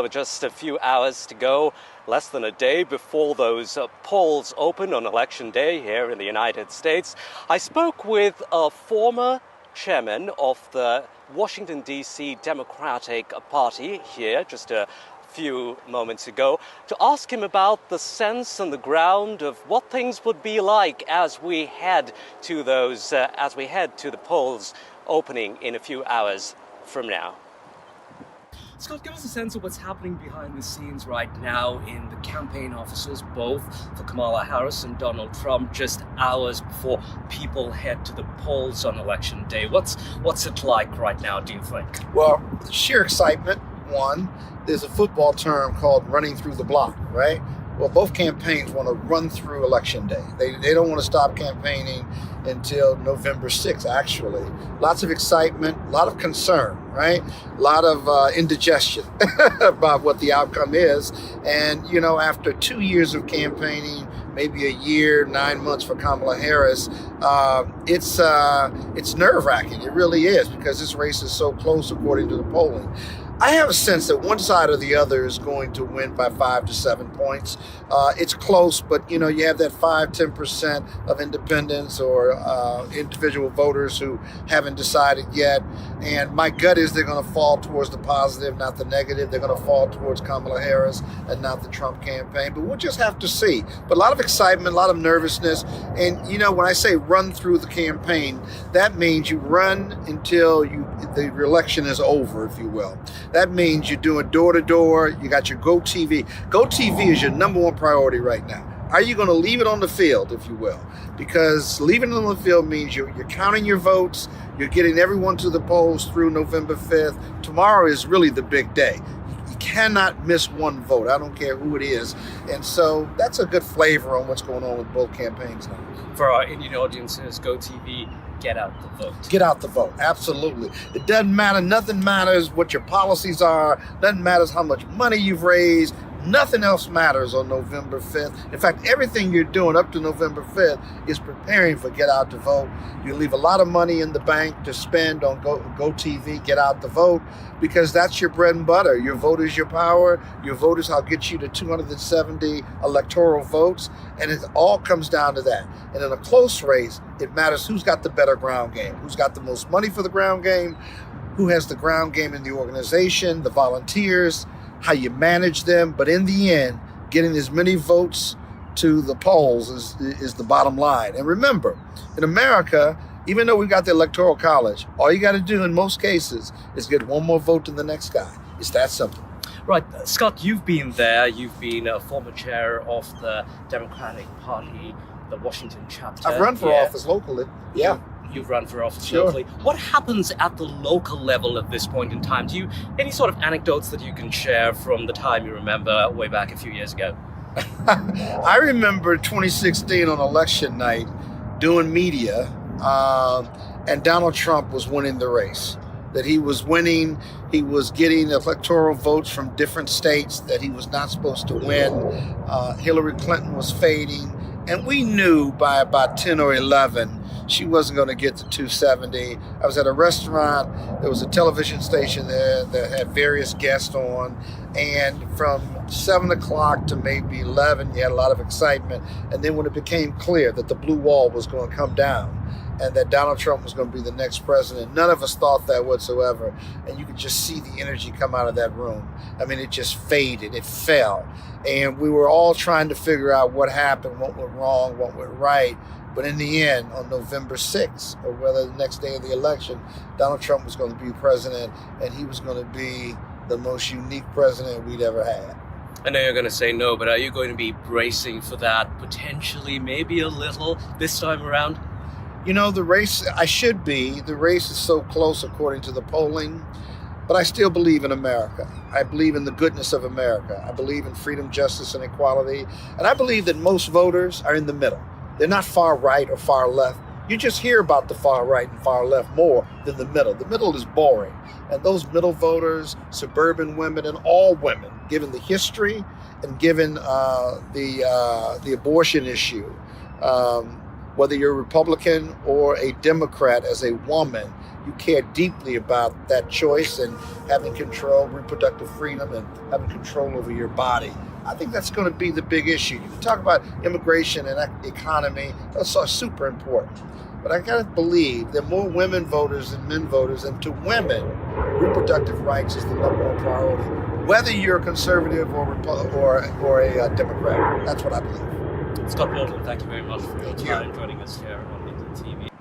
With just a few hours to go, less than a day before those polls open on Election Day here in the United States, I spoke with a former chairman of the Washington, D.C. Democratic Party here just a few moments ago to ask him about the sense on the ground of what things would be like as we head to the polls opening in a few hours from now. Scott, give us a sense of what's happening behind the scenes right now in the campaign offices, both for Kamala Harris and Donald Trump, just hours before people head to the polls on Election Day. What's it like right now, do you think? Well, sheer excitement, one. There's a football term called running through the block, right? Well, both campaigns want to run through Election Day. They don't want to stop campaigning until November 6th, actually. Lots of excitement, a lot of concern, right? A lot of indigestion about what the outcome is. And, you know, after 2 years of campaigning, maybe a year, 9 months for Kamala Harris, it's nerve-wracking. It really is, because this race is so close according to the polling. I have a sense that one side or the other is going to win by 5 to 7 points. It's close, but you know, you have that 5-10% of independents or individual voters who haven't decided yet. And my gut is they're going to fall towards the positive, not the negative. They're going to fall towards Kamala Harris and not the Trump campaign. But we'll just have to see. But a lot of excitement, a lot of nervousness. And you know, when I say run through the campaign, that means you run until the election is over, if you will. That means you're doing door-to-door. You got your GoTV. GoTV is your number one priority right now. Are you going to leave it on the field, if you will? Because leaving it on the field means you're counting your votes. You're getting everyone to the polls through November 5th. Tomorrow is really the big day. You cannot miss one vote. I don't care who it is. And so that's a good flavor on what's going on with both campaigns now. For our Indian audiences, GoTV, get out the vote. Get out the vote, absolutely. It doesn't matter, nothing matters what your policies are, doesn't matter how much money you've raised, nothing else matters on November 5th. In fact, everything you're doing up to November 5th is preparing for get out the vote. You leave a lot of money in the bank to spend on GoTV, get out the vote, because that's your bread and butter. Your vote is your power. Your vote is how it gets you to 270 electoral votes, and it all comes down to that. And in a close race, it matters who's got the better ground game, who's got the most money for the ground game, who has the ground game in the organization, the volunteers, how you manage them. But in the end, getting as many votes to the polls is the bottom line. And remember, in America, even though we've got the Electoral College, all you got to do in most cases is get one more vote than the next guy. It's that simple. Right. Scott, you've been there. You've been a former chair of the Democratic Party, the Washington chapter. I've run for office locally. Yeah. You've run for office locally. What happens at the local level at this point in time? Do you any sort of anecdotes that you can share from the time you remember way back a few years ago? I remember 2016 on election night doing media, and Donald Trump was winning the race. That he was winning, he was getting electoral votes from different states that he was not supposed to win. Hillary Clinton was fading, and we knew by about 10 or 11 she wasn't going to get to 270. I was at a restaurant. There was a television station there that had various guests on. And from 7 o'clock to maybe 11, you had a lot of excitement. And then when it became clear that the blue wall was going to come down and that Donald Trump was going to be the next president, none of us thought that whatsoever. And you could just see the energy come out of that room. I mean, it just faded. It fell. And we were all trying to figure out what happened, what went wrong, what went right. But in the end, on November 6th, or whether the next day of the election, Donald Trump was going to be president, and he was going to be the most unique president we'd ever had. I know you're going to say no, but are you going to be bracing for that potentially, maybe a little, this time around? You know, the race, I should be. The race is so close according to the polling, but I still believe in America. I believe in the goodness of America. I believe in freedom, justice, and equality. And I believe that most voters are in the middle. They're not far right or far left. You just hear about the far right and far left more than the middle. The middle is boring. And those middle voters, suburban women, and all women, given the history and given the abortion issue, whether you're a Republican or a Democrat, as a woman, you care deeply about that choice and having control, reproductive freedom, and having control over your body. I think that's going to be the big issue. You can talk about immigration and economy. Those are super important. But I got to believe that more women voters than men voters, and to women, reproductive rights is the number one priority, whether you're a conservative or a Democrat. That's what I believe. Scott Bolden, thank you very much for your time joining us here on